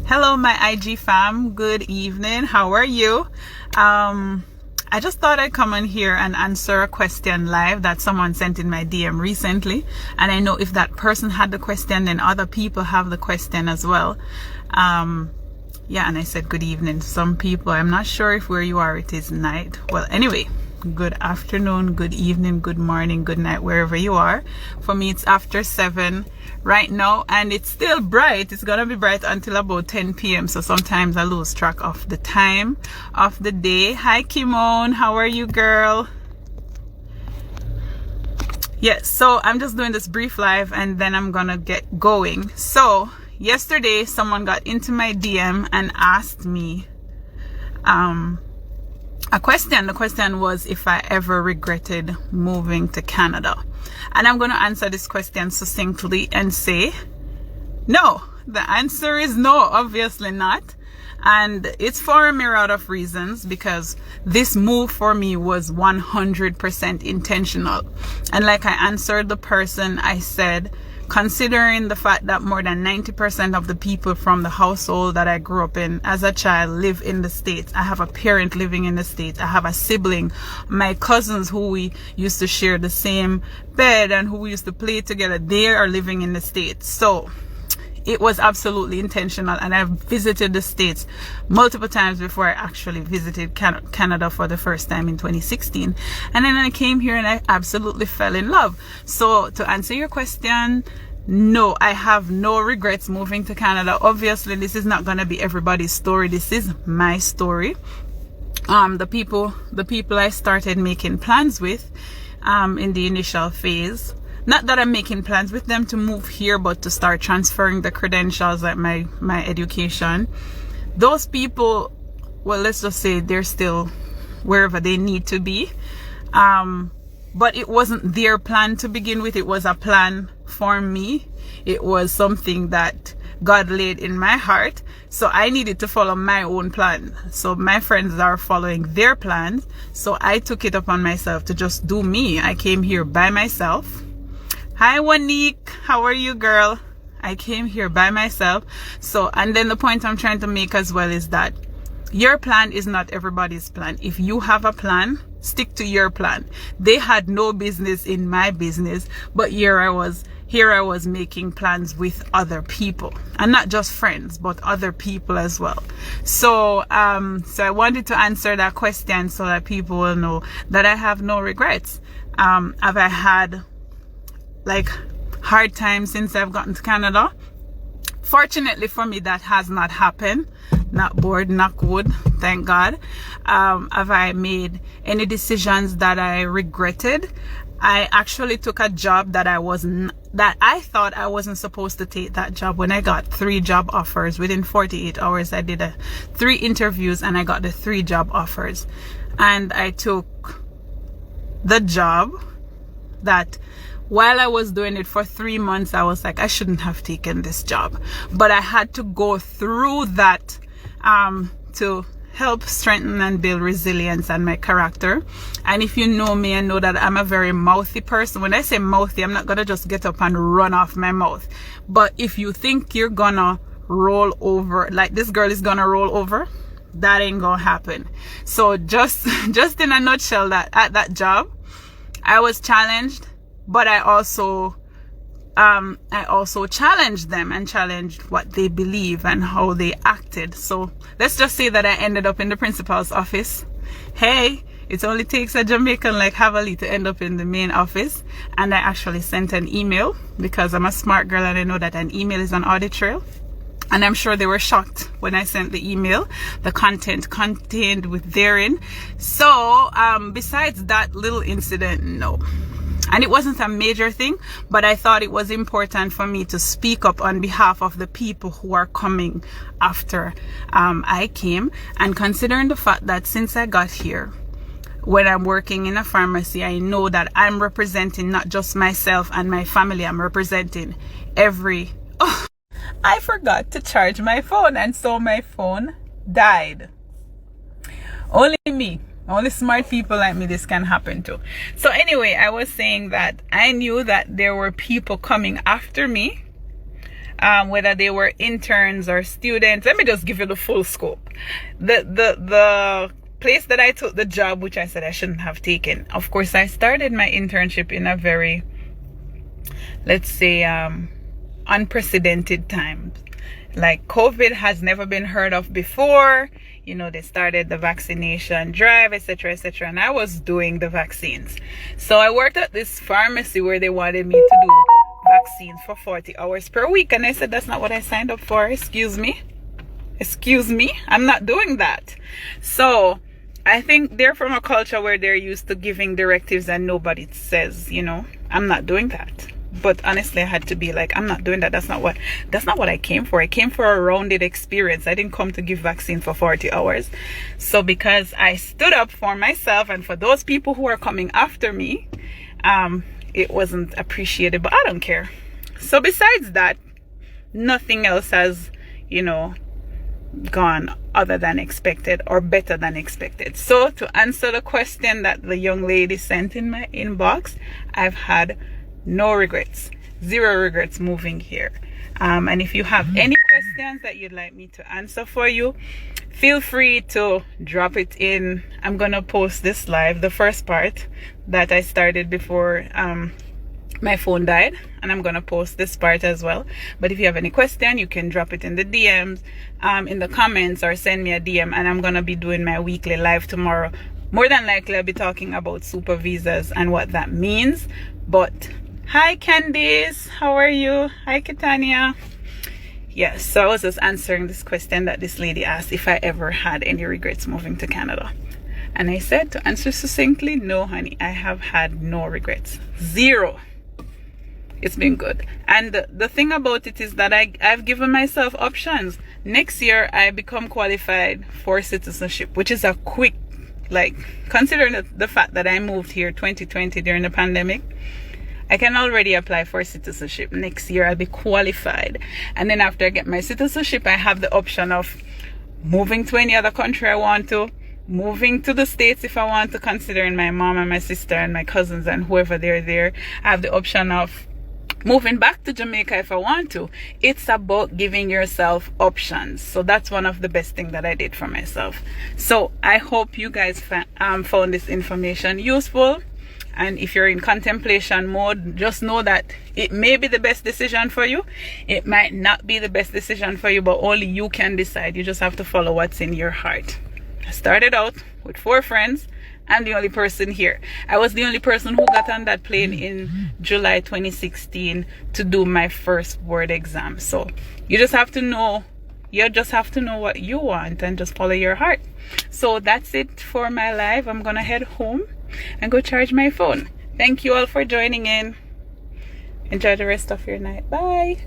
Hello, my IG fam. Good evening. How are you? I just thought I'd come on here and answer a question live that someone sent in my DM recently. And I know if that person had the question, then other people have the question as well. Yeah, and I said good evening to some people. I'm not sure if where you are it is night. Well, anyway, good afternoon, good evening, good morning, good night, wherever you are. For me, it's after 7 right now, and it's still bright. It's gonna be bright until about 10 p.m. So sometimes I lose track of the time of the day. Hi, Kimon. How are you, girl? Yes, so I'm just doing this brief live and then I'm gonna get going. So yesterday, someone got into my DM and asked me a question. The question was if I ever regretted moving to Canada. And I'm going to answer this question succinctly and say, no. The answer is no, obviously not. And it's for a myriad of reasons, because this move for me was 100% intentional. And like I answered the person, I said, considering the fact that more than 90% of the people from the household that I grew up in as a child live in the States. I have a parent living in the States. I have a sibling. My cousins who we used to share the same bed and who we used to play together, they are living in the States. So it was absolutely intentional, and I've visited the States multiple times before I actually visited Canada for the first time in 2016. And then I came here and I absolutely fell in love. So to answer your question, no, I have no regrets moving to Canada. Obviously, this is not going to be everybody's story. This is my story. The people I started making plans with in the initial phase, not that I'm making plans with them to move here, but to start transferring the credentials, like my education. Those people, well, let's just say they're still wherever they need to be. But it wasn't their plan to begin with. It was a plan for me. It was something that God laid in my heart. So I needed to follow my own plan. So my friends are following their plans. So I took it upon myself to just do me. I came here by myself. Hi, Wanique. How are you, girl? I came here by myself. So, and then the point I'm trying to make as well is that your plan is not everybody's plan. If you have a plan, stick to your plan. They had no business in my business, but here I was making plans with other people, and not just friends, but other people as well. So, so I wanted to answer that question so that people will know that I have no regrets. Have I had like hard times since I've gotten to Canada? Fortunately for me, that has not happened. Not bored, knock wood, thank God. Have I made any decisions that I regretted? I actually took a job that I thought I wasn't supposed to take that job. When I got 3 job offers within 48 hours, I did 3 interviews and I got the 3 job offers. And I took the job that, while I was doing it for 3 months, I was like, I shouldn't have taken this job. But I had to go through that to help strengthen and build resilience and my character. And if you know me and know that I'm a very mouthy person, when I say mouthy, I'm not going to just get up and run off my mouth. But if you think you're going to roll over, like this girl is going to roll over, that ain't going to happen. So just in a nutshell, that at that job, I was challenged. But I also challenged them and challenged what they believe and how they acted. So let's just say that I ended up in the principal's office. Hey, it only takes a Jamaican like Havali to end up in the main office. And I actually sent an email, because I'm a smart girl and I know that an email is an audit trail. And I'm sure they were shocked when I sent the email, the content contained with therein. So besides that little incident, no. And it wasn't a major thing, but I thought it was important for me to speak up on behalf of the people who are coming after I came. And considering the fact that since I got here, when I'm working in a pharmacy, I know that I'm representing not just myself and my family, I'm representing Oh, I forgot to charge my phone, and so my phone died. Only smart people like me this can happen to. So anyway, I was saying that I knew that there were people coming after me whether they were interns or students. Let me just give you the full scope. The place that I took the job, which I said I shouldn't have taken, of course, I started my internship in a very, let's say, unprecedented time. Like, COVID has never been heard of before. You know, they started the vaccination drive, etc., etc., and I was doing the vaccines. So I worked at this pharmacy where they wanted me to do vaccines for 40 hours per week, and I said that's not what I signed up for. Excuse me, I'm not doing that. So I think they're from a culture where they're used to giving directives and nobody says, you know, I'm not doing that. But honestly, I had to be like, I'm not doing that. That's not what I came for. I came for a rounded experience. I didn't come to give vaccine for 40 hours. So because I stood up for myself and for those people who are coming after me, it wasn't appreciated, but I don't care. So besides that, nothing else has, you know, gone other than expected or better than expected. So to answer the question that the young lady sent in my inbox, I've had no regrets, 0 regrets moving here. And if you have any questions that you'd like me to answer for you, feel free to drop it in. I'm gonna post this live, the first part that I started before my phone died, and I'm gonna post this part as well. But if you have any question, you can drop it in the DMs, in the comments, or send me a DM, and I'm gonna be doing my weekly live tomorrow. More than likely I'll be talking about super visas and what that means. But hi Candice, how are you? Hi Kitania. Yes, so I was just answering this question that this lady asked, if I ever had any regrets moving to Canada. And I said, to answer succinctly, no honey, I have had no regrets. 0. It's been good. And the thing about it is that I've given myself options. Next year I become qualified for citizenship, which is a quick, like, considering the fact that I moved here 2020 during the pandemic, I can already apply for citizenship. Next year I'll be qualified, and then after I get my citizenship, I have the option of moving to any other country I want to, moving to the States if I want to, considering my mom and my sister and my cousins and whoever they're there. I have the option of moving back to Jamaica if I want to. It's about giving yourself options. So that's one of the best things that I did for myself. So I hope you guys found this information useful. And if you're in contemplation mode, just know that it may be the best decision for you. It might not be the best decision for you, but only you can decide. You just have to follow what's in your heart. I started out with 4 friends. I'm the only person here. I was the only person who got on that plane in July 2016 to do my first board exam. So you just have to know. You just have to know what you want and just follow your heart. So that's it for my live. I'm gonna head home and go charge my phone. Thank you all for joining in. Enjoy the rest of your night. Bye.